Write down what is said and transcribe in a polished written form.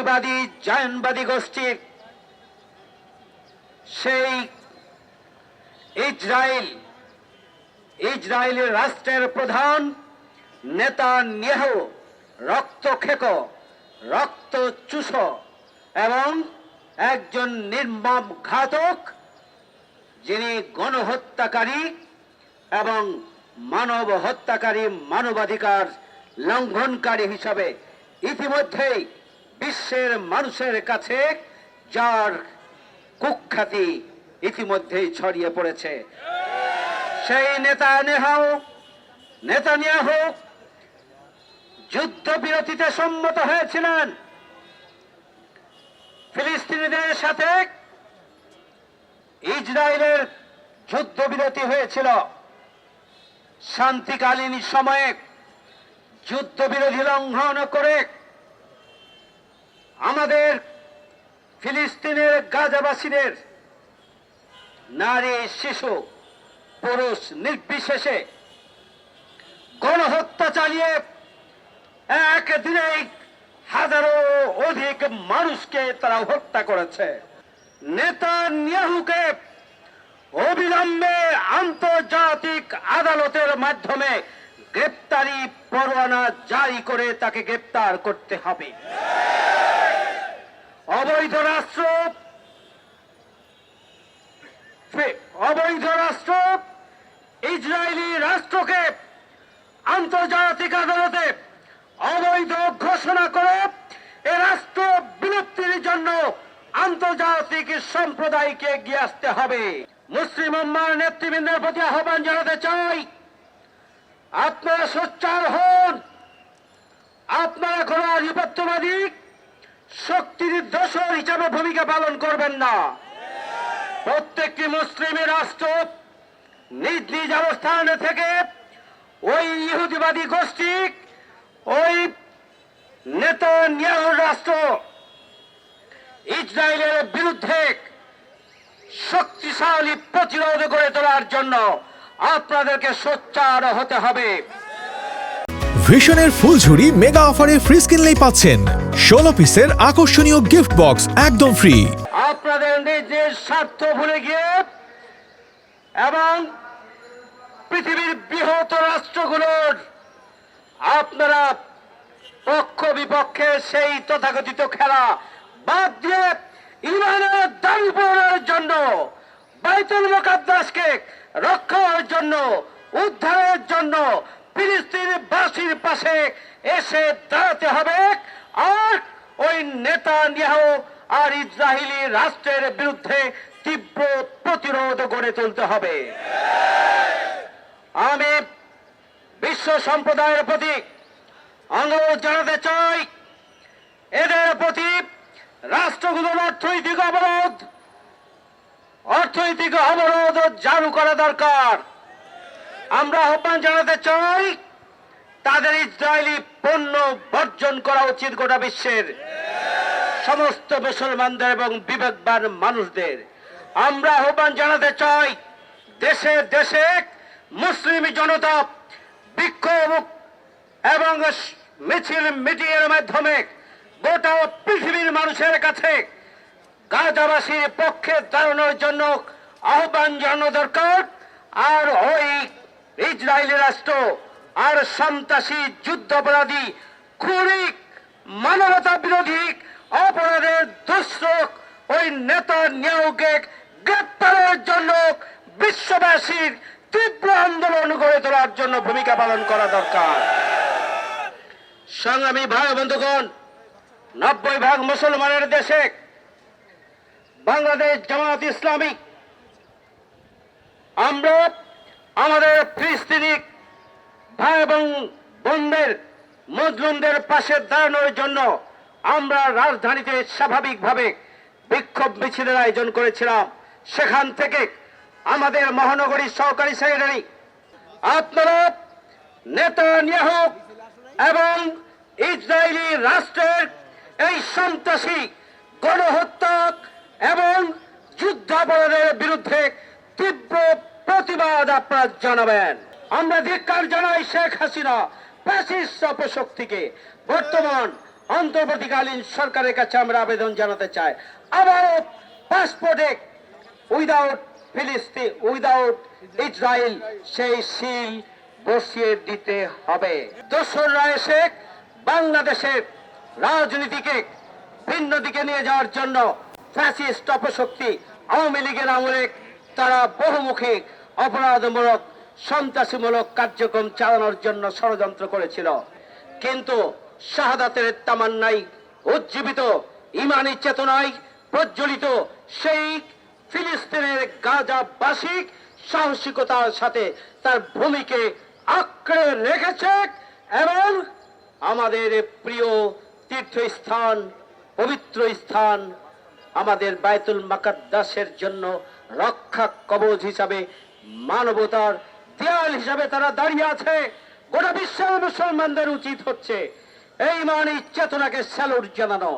ইহুদিবাদী জায়নবাদী গোষ্ঠীর সেই ইসরায়েলের রাষ্ট্রের প্রধান নেতানিয়াহু রক্তখেক, রক্তচুষ এবং একজন নির্মম ঘাতক, যিনি গণহত্যাকারী এবং মানব হত্যাকারী, মানবাধিকার লঙ্ঘনকারী হিসাবে ইতিমধ্যেই বিশ্বের মানুষের কাছে যার কুখ্যাতি ইতিমধ্যেই ছড়িয়ে পড়েছে। সেই নেতানিয়াহু যুদ্ধবিরতিতে সম্মত হয়েছিলেন। ফিলিস্তিনিদের সাথে ইসরায়েলের যুদ্ধবিরতি হয়েছিল। শান্তিকালীন সময়ে যুদ্ধবিরতি লঙ্ঘন করে আমাদের ফিলিস্তিনের গাজাবাসীদের নারী, শিশু, পুরুষ নির্বিশেষে গণহত্যা চালিয়ে একদিনেই হাজারো অধিক মানুষকে তারা হত্যা করেছে। নেতানিয়াহুকে অবিলম্বে আন্তর্জাতিক আদালতের মাধ্যমে গ্রেপ্তারি পরোয়ানা জারি করে তাকে গ্রেপ্তার করতে হবে। অবৈধ রাষ্ট্র ইসরায়েলি রাষ্ট্রকে আন্তর্জাতিক আদালতে অবৈধ ঘোষণা করে এ রাষ্ট্র বিলুপ্তির জন্য আন্তর্জাতিক সম্প্রদায়কে এগিয়ে আসতে হবে। মুসলিম উম্মার নেতৃবৃন্দের প্রতি আহ্বান জানাতে চাই, আপনারা সোচ্চার হন। আপনারা কোন আধিপত্যবাদী শক্তির দোসর হিসাবে ভূমিকা পালন করবেন না। প্রত্যেকটি মুসলিম রাষ্ট্র নিজ নিজ অবস্থান থেকে ওই ইহুদিবাদী গোষ্ঠী, ওই নেতানিয়াহু রাষ্ট্র ইসরায়েলের বিরুদ্ধে শক্তিশালী প্রতিরোধ গড়ে তোলার জন্য আপনাদেরকে সোচ্চার হতে হবে। ভিশনের ফুলঝুরি মেগা অফারে ফ্রিজ কিনলেই পাচ্ছেন 16 পিসের আকর্ষণীয় গিফট বক্স একদম ফ্রি। আপনাদের নিজের স্বার্থ ভুলে গিয়ে এবং পৃথিবীর বৃহৎ রাষ্ট্রগুলোর আপনারা পক্ষ বিপক্ষে সেই তথাকথিত খেলা বাদ দিয়ে ইমানের দাবি পূরণের জন্য, বাইতুল মুকাদ্দাসকে রক্ষার জন্য, উদ্ধারের জন্য ফিলিস্তিনবাসীর পাশে এসে দাঁড়াতে হবে আর ওই নেতানিয়াহু আর ইসরায়েলি রাষ্ট্রের বিরুদ্ধে তীব্র প্রতিরোধ গড়ে তুলতে হবে। আমি বিশ্ব সম্প্রদায়ের প্রতি অনুরোধ জানাতে চাই, এদের প্রতি রাষ্ট্রগুলোর অর্থনৈতিক অবরোধ জারি করা দরকার। আমরা আহ্বান জানাতে চাই, তাদের ইসরায়েলি পণ্য বর্জন করা উচিত গোটা বিশ্বের সমস্ত মুসলমানদের এবং বিবেকবান মানুষদের। আমরা আহ্বান জানাতে চাই, দেশে দেশে মুসলিম জনতা বিক্ষোভ এবং মিছিল মিটিংয়ের মাধ্যমে গোটা পৃথিবীর মানুষের কাছে গাজাবাসীর পক্ষে দাঁড়ানোর জন্য আহ্বান জানানো দরকার। আর ওই ইসরায়েলি রাষ্ট্র আর সন্ত্রাসী, যুদ্ধাপরাধী, খুনি, মানবতা বিরোধী অপরাধের দোষক ওই নেতানিয়াহুকে গ্রেপ্তারের জন্য বিশ্ববাসীর তীব্র আন্দোলন গড়ে তোলার জন্য ভূমিকা পালন করা দরকার। সংগ্রামী ভাই বন্ধুগণ, 90% মুসলমানের দেশে বাংলাদেশ জামায়াত ইসলামী আমরা আমাদের ফিলিস্তিনি ভাই এবং বোনদের, মজলুমদের পাশে দাঁড়ানোর জন্য আমরা রাজধানীতে স্বাভাবিকভাবে বিক্ষোভ মিছিলের আয়োজন করেছিলাম। সেখান থেকে আমাদের মহানগরীর সহকারী সেক্রেটারি আপনারা নেতানিয়াহু এবং ইসরায়েলি রাষ্ট্রের এই সন্ত্রাসী, গণহত্যা এবং যুদ্ধাপরাধের বিরুদ্ধে তীব্র প্রতিবাদ আপনারা জানাবেন। আমরা ধিক্কার জানাই শেখ হাসিনা ফ্যাসিস্ট অপশক্তিকে। বর্তমান অন্তর্বর্তীকালীন সরকারের কাছে আমরা আবেদন জানাতে চাই, আবারও পাসপোর্টে উইদাউট ফিলিস্তিন, উইদাউট ইসরায়েল সেই সিল বসিয়ে দিতে হবে। দোসররা এসে বাংলাদেশের রাজনীতিকে ভিন্ন দিকে নিয়ে যাওয়ার জন্য ফ্যাসিস্ট অপশক্তি আওয়ামী লীগের আমলে তারা বহুমুখী অপরাধমূলক সন্ত্রাসীমূলক কার্যক্রম চালানোর জন্য ষড়যন্ত্র করেছিল, কিন্তু শাহাদাতের তামান্নায় উজ্জীবিত ইমানি চেতনায় প্রজ্বলিত সেই ফিলিস্তিনের গাজাবাসী সাহসিকতার সাথে তার ভূমিকে আঁকড়ে রেখেছে এবং আমাদের প্রিয় তীর্থস্থান, পবিত্র স্থান আমাদের বায়তুল মাকাদ্দাসের জন্য রক্ষা কবচ হিসাবে, মানবতার দেয়াল হিসাবে তারা দাঁড়িয়ে আছে। গোটা বিশ্বের মুসলমানদের উচিত হচ্ছে এই ইমানি চেতনাকে স্যালুট জানানো।